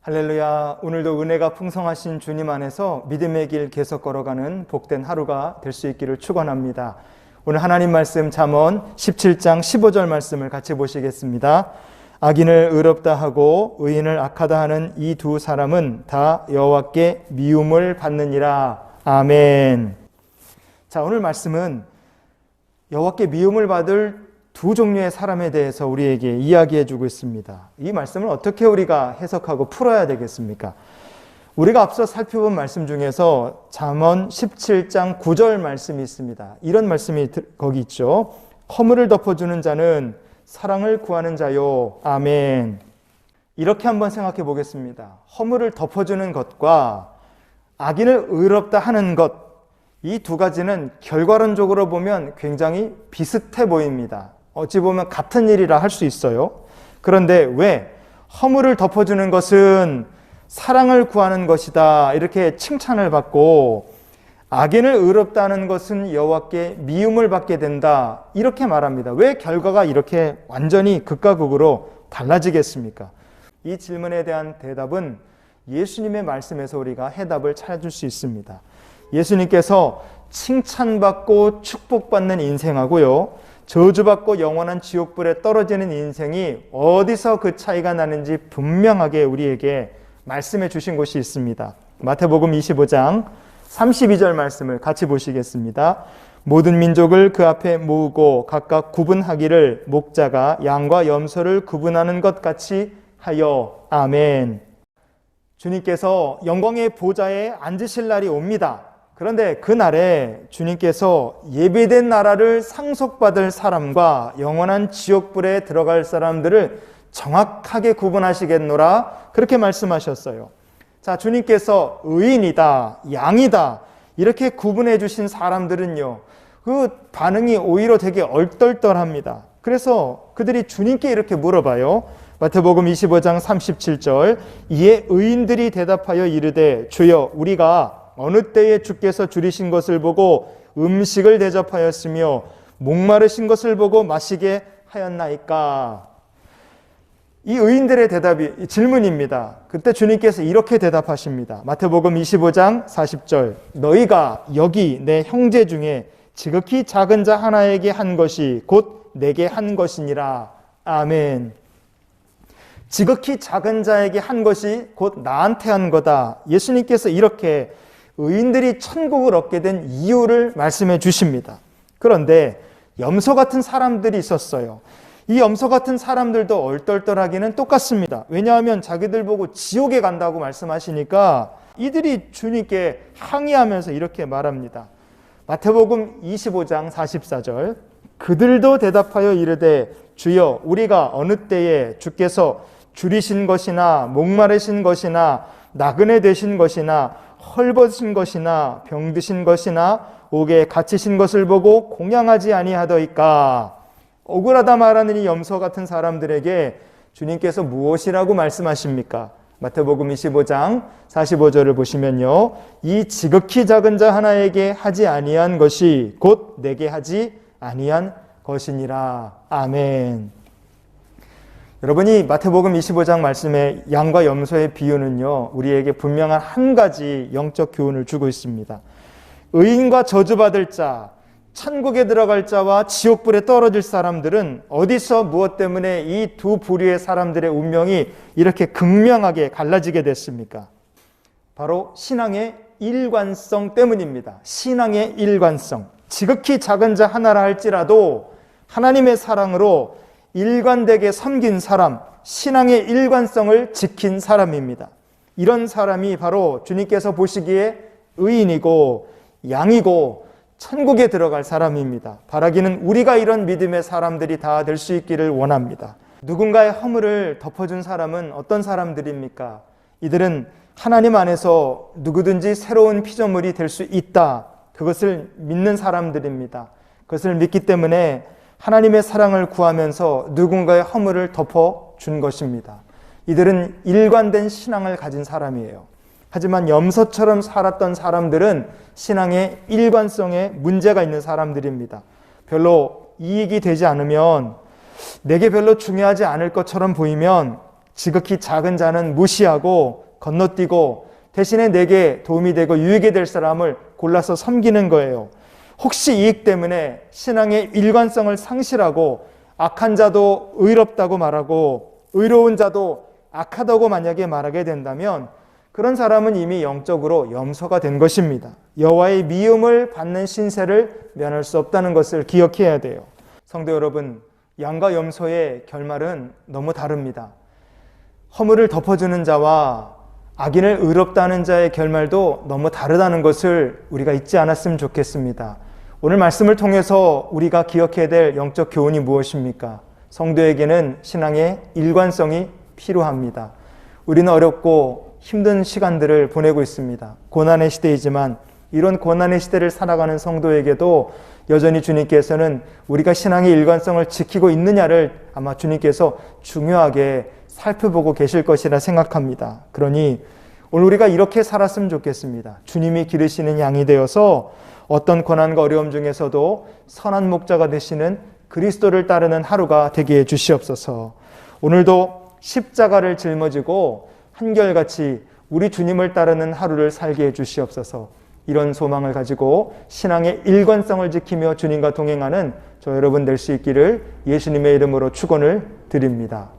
할렐루야. 오늘도 은혜가 풍성하신 주님 안에서 믿음의 길 계속 걸어가는 복된 하루가 될 수 있기를 축원합니다. 오늘 하나님 말씀 잠언 17장 15절 말씀을 같이 보시겠습니다. 악인을 의롭다 하고 의인을 악하다 하는 이 두 사람은 다 여호와께 미움을 받느니라. 아멘. 자, 오늘 말씀은 여호와께 미움을 받을 두 종류의 사람에 대해서 우리에게 이야기해 주고 있습니다. 이 말씀을 어떻게 우리가 해석하고 풀어야 되겠습니까? 우리가 앞서 살펴본 말씀 중에서 잠언 17장 9절 말씀이 있습니다. 이런 말씀이 거기 있죠. 허물을 덮어주는 자는 사랑을 구하는 자요. 아멘. 이렇게 한번 생각해 보겠습니다. 허물을 덮어주는 것과 악인을 의롭다 하는 것, 이 두 가지는 결과론적으로 보면 굉장히 비슷해 보입니다. 어찌 보면 같은 일이라 할 수 있어요. 그런데 왜 허물을 덮어주는 것은 사랑을 구하는 것이다 이렇게 칭찬을 받고 악인을 의롭다 하는 것은 여호와께 미움을 받게 된다 이렇게 말합니다. 왜 결과가 이렇게 완전히 극과 극으로 달라지겠습니까? 이 질문에 대한 대답은 예수님의 말씀에서 우리가 해답을 찾을 수 있습니다. 예수님께서 칭찬받고 축복받는 인생하고요, 저주받고 영원한 지옥불에 떨어지는 인생이 어디서 그 차이가 나는지 분명하게 우리에게 말씀해 주신 곳이 있습니다. 마태복음 25장 32절 말씀을 같이 보시겠습니다. 모든 민족을 그 앞에 모으고 각각 구분하기를 목자가 양과 염소를 구분하는 것 같이 하여. 아멘. 주님께서 영광의 보좌에 앉으실 날이 옵니다. 그런데 그 날에 주님께서 예배된 나라를 상속받을 사람과 영원한 지옥불에 들어갈 사람들을 정확하게 구분하시겠노라 그렇게 말씀하셨어요. 자, 주님께서 의인이다, 양이다 이렇게 구분해 주신 사람들은요, 그 반응이 오히려 되게 얼떨떨합니다. 그래서 그들이 주님께 이렇게 물어봐요. 마태복음 25장 37절 이에 의인들이 대답하여 이르되 주여 우리가 어느 때에 주께서 줄이신 것을 보고 음식을 대접하였으며 목마르신 것을 보고 마시게 하였나이까. 이 의인들의 대답이 질문입니다. 그때 주님께서 이렇게 대답하십니다. 마태복음 25장 40절 너희가 여기 내 형제 중에 지극히 작은 자 하나에게 한 것이 곧 내게 한 것이니라. 아멘. 지극히 작은 자에게 한 것이 곧 나한테 한 거다. 예수님께서 이렇게 의인들이 천국을 얻게 된 이유를 말씀해 주십니다. 그런데 염소 같은 사람들이 있었어요. 이 염소 같은 사람들도 얼떨떨하기는 똑같습니다. 왜냐하면 자기들 보고 지옥에 간다고 말씀하시니까 이들이 주님께 항의하면서 이렇게 말합니다. 마태복음 25장 44절 그들도 대답하여 이르되 주여 우리가 어느 때에 주께서 줄이신 것이나 목마르신 것이나 나그네 되신 것이나 헐벗으신 것이나 병드신 것이나 옥에 갇히신 것을 보고 공양하지 아니하더이까. 억울하다 말하는 이 염소 같은 사람들에게 주님께서 무엇이라고 말씀하십니까? 마태복음 25장 45절을 보시면요, 이 지극히 작은 자 하나에게 하지 아니한 것이 곧 내게 하지 아니한 것이니라. 아멘. 여러분이 마태복음 25장 말씀의 양과 염소의 비유는요, 우리에게 분명한 한 가지 영적 교훈을 주고 있습니다. 의인과 저주받을 자, 천국에 들어갈 자와 지옥불에 떨어질 사람들은 어디서 무엇 때문에 이 두 부류의 사람들의 운명이 이렇게 극명하게 갈라지게 됐습니까? 바로 신앙의 일관성 때문입니다. 신앙의 일관성. 지극히 작은 자 하나라 할지라도 하나님의 사랑으로 일관되게 섬긴 사람, 신앙의 일관성을 지킨 사람입니다. 이런 사람이 바로 주님께서 보시기에 의인이고 양이고 천국에 들어갈 사람입니다. 바라기는 우리가 이런 믿음의 사람들이 다 될 수 있기를 원합니다. 누군가의 허물을 덮어준 사람은 어떤 사람들입니까? 이들은 하나님 안에서 누구든지 새로운 피조물이 될 수 있다. 그것을 믿는 사람들입니다. 그것을 믿기 때문에 하나님의 사랑을 구하면서 누군가의 허물을 덮어준 것입니다. 이들은 일관된 신앙을 가진 사람이에요. 하지만 염소처럼 살았던 사람들은 신앙의 일관성에 문제가 있는 사람들입니다. 별로 이익이 되지 않으면, 내게 별로 중요하지 않을 것처럼 보이면 지극히 작은 자는 무시하고 건너뛰고 대신에 내게 도움이 되고 유익이 될 사람을 골라서 섬기는 거예요. 혹시 이익 때문에 신앙의 일관성을 상실하고 악한 자도 의롭다고 말하고 의로운 자도 악하다고 만약에 말하게 된다면 그런 사람은 이미 영적으로 염소가 된 것입니다. 여호와의 미움을 받는 신세를 면할 수 없다는 것을 기억해야 돼요. 성도 여러분, 양과 염소의 결말은 너무 다릅니다. 허물을 덮어주는 자와 악인을 의롭다는 자의 결말도 너무 다르다는 것을 우리가 잊지 않았으면 좋겠습니다. 오늘 말씀을 통해서 우리가 기억해야 될 영적 교훈이 무엇입니까? 성도에게는 신앙의 일관성이 필요합니다. 우리는 어렵고 힘든 시간들을 보내고 있습니다. 고난의 시대이지만 이런 고난의 시대를 살아가는 성도에게도 여전히 주님께서는 우리가 신앙의 일관성을 지키고 있느냐를 아마 주님께서 중요하게 살펴보고 계실 것이라 생각합니다. 그러니 오늘 우리가 이렇게 살았으면 좋겠습니다. 주님이 기르시는 양이 되어서 어떤 고난과 어려움 중에서도 선한 목자가 되시는 그리스도를 따르는 하루가 되게 해 주시옵소서. 오늘도 십자가를 짊어지고 한결같이 우리 주님을 따르는 하루를 살게 해 주시옵소서. 이런 소망을 가지고 신앙의 일관성을 지키며 주님과 동행하는 저 여러분 될 수 있기를 예수님의 이름으로 축원을 드립니다.